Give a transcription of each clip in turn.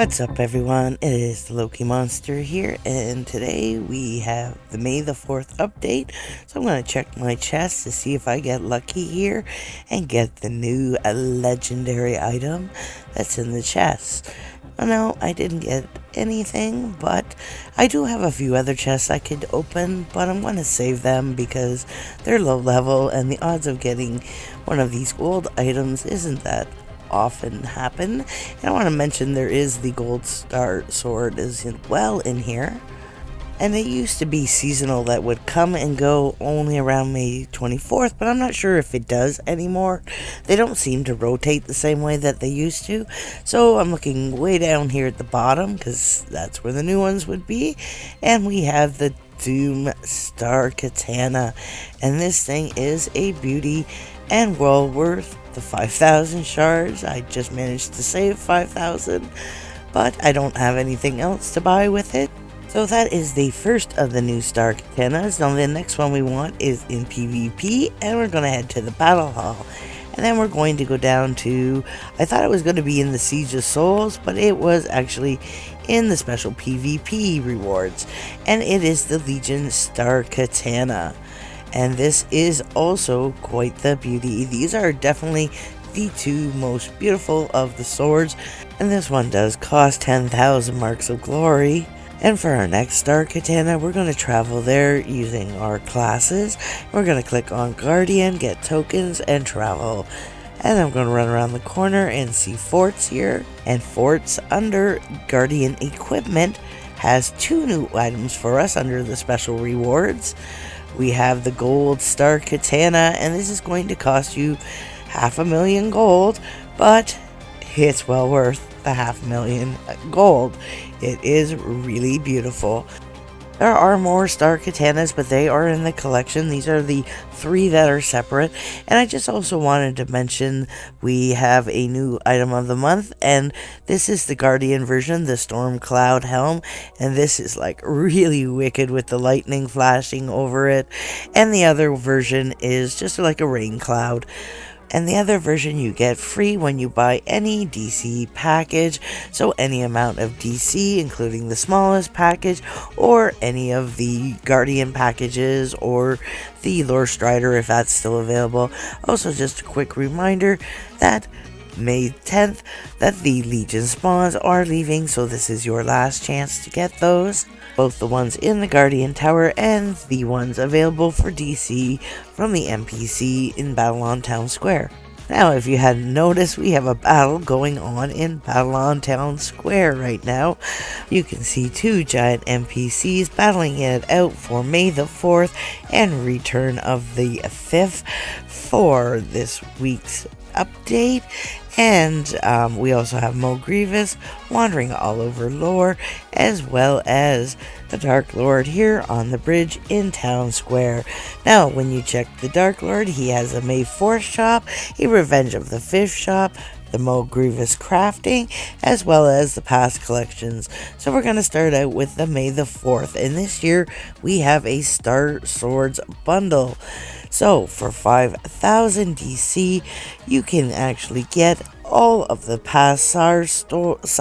What's up, everyone? It is the Loki Monster here, and today we have the May the 4th update. So I'm going to check my chest to see if I get lucky here and get the new legendary item that's in the chest. No, I didn't get anything, but I do have a few other chests I could open, but I'm going to save them because they're low level, and the odds of getting one of these gold items isn't that often happen. And I want to mention there is the gold star sword as well in here, and it used to be seasonal that would come and go only around May 24th, but I'm not sure if it does anymore. They don't seem to rotate the same way that they used to, so I'm looking way down here at the bottom because that's where the new ones would be, and we have the Doom Star Katana, and this thing is a beauty and well worth the 5,000 shards. I just managed to save 5,000, but I don't have anything else to buy with it. So that is the first of the new Star Katanas. Now the next one we want is in PvP, and we're going to head to the Battle Hall. And then we're going to go down to, I thought it was going to be in the Siege of Souls, but it was actually in the special PvP rewards. And it is the Legion Star Katana. And this is also quite the beauty. These are definitely the two most beautiful of the swords. And this one does cost 10,000 marks of glory. And for our next Star Katana, we're going to travel there using our classes. We're going to click on Guardian, get tokens, and travel. And I'm going to run around the corner and see Forts here. And Forts under Guardian Equipment has two new items for us under the special rewards. We have the Gold Star Katana, and this is going to cost you 500,000 gold, but it's well worth the 500,000 gold. It is really beautiful. There are more Star Katanas, but they are in the collection. These are the three that are separate. And I just also wanted to mention we have a new item of the month, and this is the Guardian version, the Storm Cloud Helm. And this is like really wicked with the lightning flashing over it. And the other version is just like a rain cloud. And the other version you get free when you buy any DC package, so any amount of DC, including the smallest package, or any of the Guardian packages, or the Lore Strider if that's still available. Also, just a quick reminder that May 10th, that the Legion spawns are leaving, so this is your last chance to get those. Both the ones in the Guardian Tower and the ones available for DC from the NPC in Battle on Town Square. Now, if you hadn't noticed, we have a battle going on in Battle on Town Square right now. You can see two giant NPCs battling it out for May the 4th and Return of the 5th for this week's update. And we also have mogrievous wandering all over lore, as well as the Dark Lord here on the bridge in Town Square. Now, when you check the Dark Lord, he has a May 4th shop, a Revenge of the 5th shop, the mogrievous crafting, as well as the past collections. So we're going to start out with the May the 4th, and this year we have a Star Swords bundle. So for 5,000 DC, you can actually get all of the past Star Swords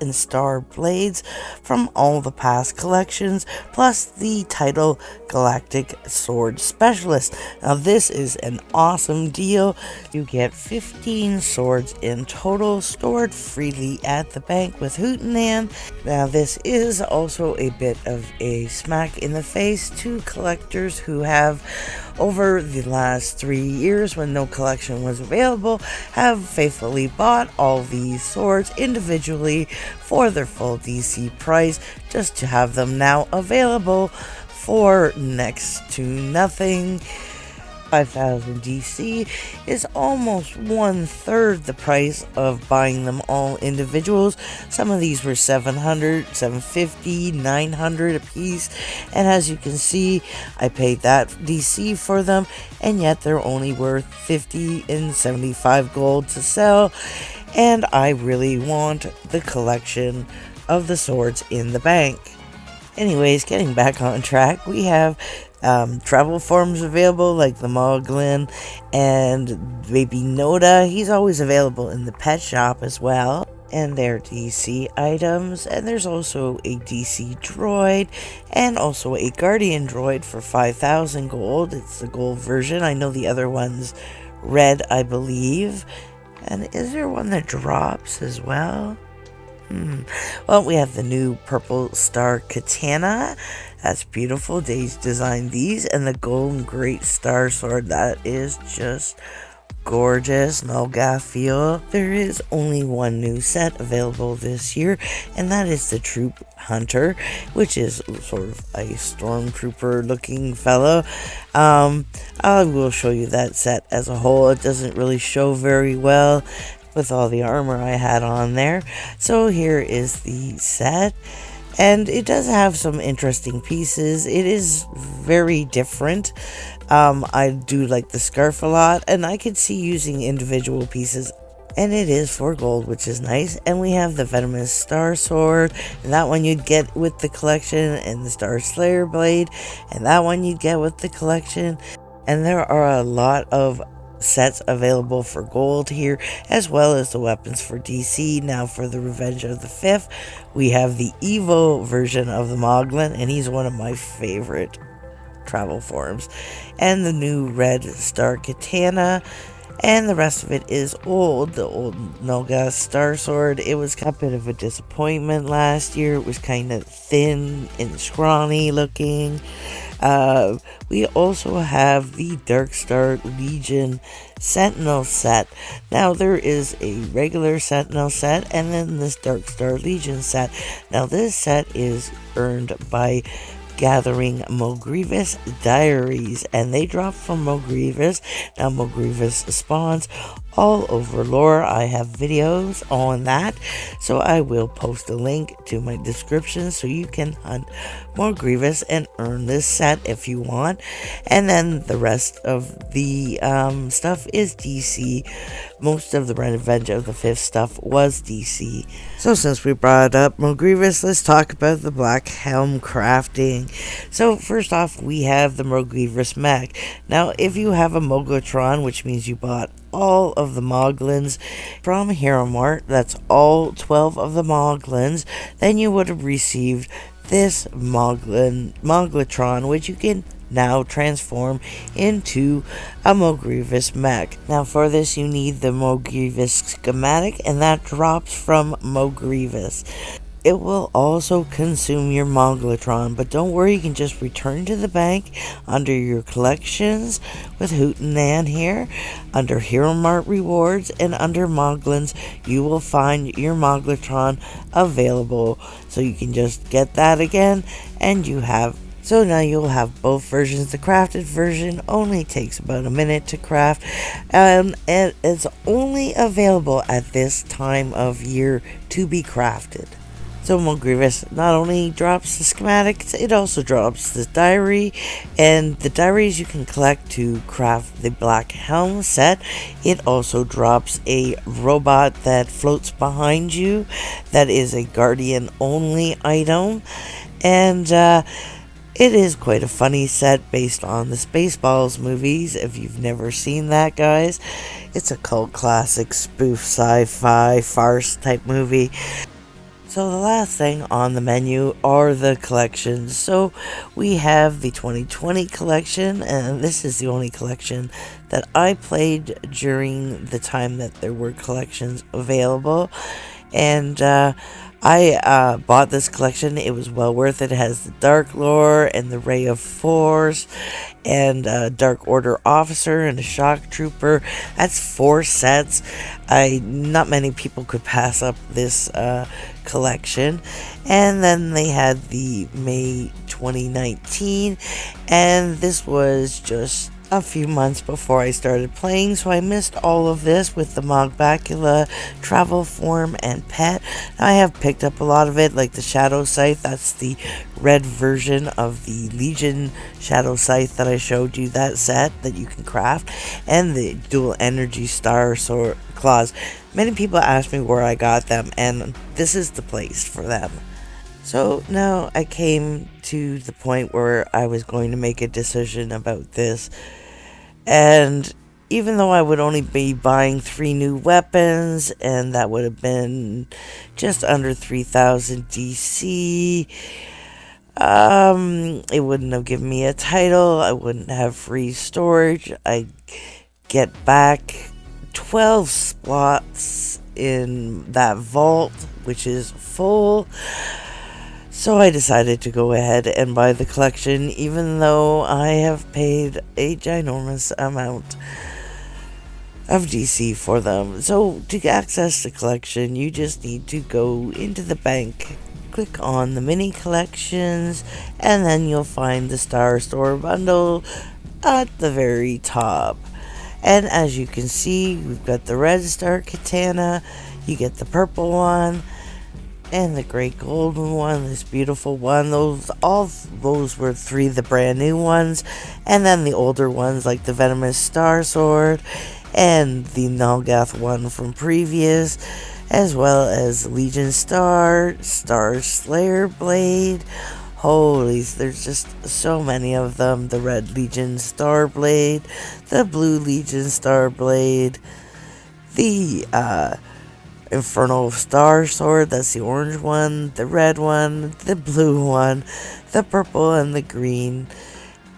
and Star Blades from all the past collections, plus the title Galactic Sword Specialist. Now this is an awesome deal. You get 15 swords in total, stored freely at the bank with Hootenann. Now this is also a bit of a smack in the face to collectors who have, over the last 3 years when no collection was available, have faithfully bought all these swords individually for their full DC price, just to have them now available for next to nothing. 5,000 DC is almost 1/3 the price of buying them all individuals. Some of these were 700, 750, 900 a piece, and as you can see, I paid that DC for them, and yet they're only worth 50 and 75 gold to sell. And I really want the collection of the swords in the bank. Anyways, getting back on track, we have travel forms available, like the Moglin and Baby Noda. He's always available in the pet shop as well. And they're DC items, and there's also a DC droid and also a Guardian droid for 5,000 gold. It's the gold version. I know the other one's red, I believe. And is there one that drops as well? Well, we have the new purple star katana. That's beautiful. Dave's designed these, and the golden great star sword. That is just gorgeous. No feel. There is only one new set available this year, and that is the Troop Hunter, which is sort of a stormtrooper looking fellow. I will show you that set as a whole. It doesn't really show very well with all the armor I had on there. So here is the set, and it does have some interesting pieces. It is very different. I do like the scarf a lot, and I could see using individual pieces, and it is for gold, which is nice. And we have the venomous star sword, and that one you'd get with the collection, and the star slayer blade, and that one you'd get with the collection. And there are a lot of sets available for gold here, as well as the weapons for DC. Now for the Revenge of the Fifth, we have the Evo version of the Moglin, and he's one of my favorite travel forms, and the new red star katana, and the rest of it is old. The old Noga star sword, it was a bit of a disappointment last year. It was kind of thin and scrawny looking. We also have the Dark Star Legion Sentinel set. Now there is a regular Sentinel set, and then this Dark Star Legion set. Now this set is earned by gathering mogrievous diaries, and they drop from mogrievous. Now mogrievous spawns all over lore. I have videos on that, so I will post a link to my description so you can hunt mogrievous and earn this set if you want. And then the rest of the stuff is DC. Most of the Revenge of the Fifth stuff was DC. So since we brought up mogrievous, let's talk about the Black Helm crafting. So first off, we have the mogrievous mech. Now if you have a Moglatron, which means you bought all of the Moglins from Hero Mart, that's all 12 of the Moglins, then you would have received this Moglatron, which you can now transform into a mogrievous mech. Now for this you need the mogrievous schematic, and that drops from mogrievous. It will also consume your Moglatron, but don't worry, you can just return to the bank under your collections with Hoot and Nan here. Under Hero Mart rewards and under Moglins, you will find your Moglatron available. So you can just get that again, and you have. So now you'll have both versions. The crafted version only takes about a minute to craft, and it's only available at this time of year to be crafted. So mogrievous not only drops the schematics, it also drops the diary, and the diaries you can collect to craft the Black Helm set. It also drops a robot that floats behind you that is a Guardian only item, and it is quite a funny set based on the Spaceballs movies. If you've never seen that, guys, it's a cult classic spoof sci-fi farce type movie. So the last thing on the menu are the collections. So we have the 2020 collection, and this is the only collection that I played during the time that there were collections available. And I bought this collection. It was well worth it. It has the Dark Lore and the Ray of Force and a Dark Order Officer and a Shock Trooper. That's 4 sets. Not many people could pass up this collection. And then they had the May 2019, and this was just a few months before I started playing, so I missed all of this with the Mogbacula, Travel Form, and Pet. I have picked up a lot of it, like the Shadow Scythe. That's the red version of the Legion Shadow Scythe that I showed you, that set that you can craft, and the Dual Energy Star Sword Claws. Many people ask me where I got them, and this is the place for them. So now I came to the point where I was going to make a decision about this. And even though I would only be buying 3 new weapons, and that would have been just under 3,000 DC, it wouldn't have given me a title. I wouldn't have free storage. I get back 12 slots in that vault, which is full. So I decided to go ahead and buy the collection, even though I have paid a ginormous amount of DC for them. So to access the collection, you just need to go into the bank, click on the mini collections, and then you'll find the Star Store bundle at the very top. And as you can see, we've got the red star katana, you get the purple one, and the great golden one, this beautiful one. All those were 3 the brand new ones, and then the older ones like the venomous star sword and the Nulgath one from previous, as well as Legion Star Slayer blade. Holy, there's just so many of them. The red Legion Star blade, the blue Legion Star blade, the Infernal Star Sword, that's the orange one, the red one, the blue one, the purple, and the green.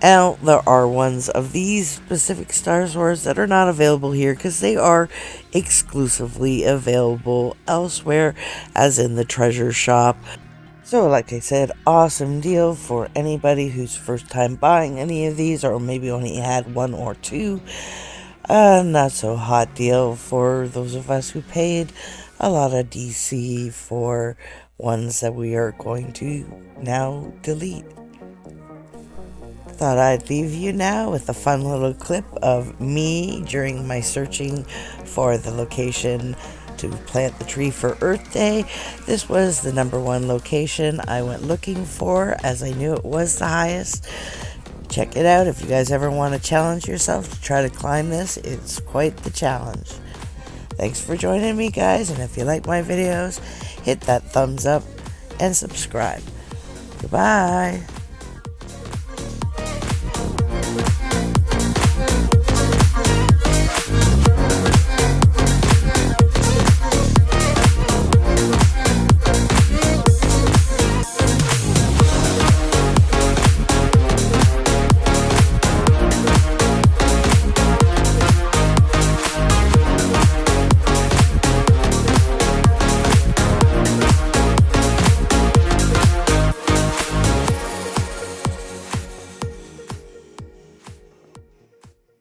And there are ones of these specific Star Swords that are not available here because they are exclusively available elsewhere, as in the treasure shop. So like I said, awesome deal for anybody who's first time buying any of these, or maybe only had 1 or 2. Not so hot deal for those of us who paid a lot of DC for ones that we are going to now delete. Thought I'd leave you now with a fun little clip of me during my searching for the location to plant the tree for Earth Day. This was the #1 location I went looking for, as I knew it was the highest. Check it out if you guys ever want to challenge yourself to try to climb this. It's quite the challenge. Thanks for joining me, guys, and if you like my videos, hit that thumbs up and subscribe. Goodbye.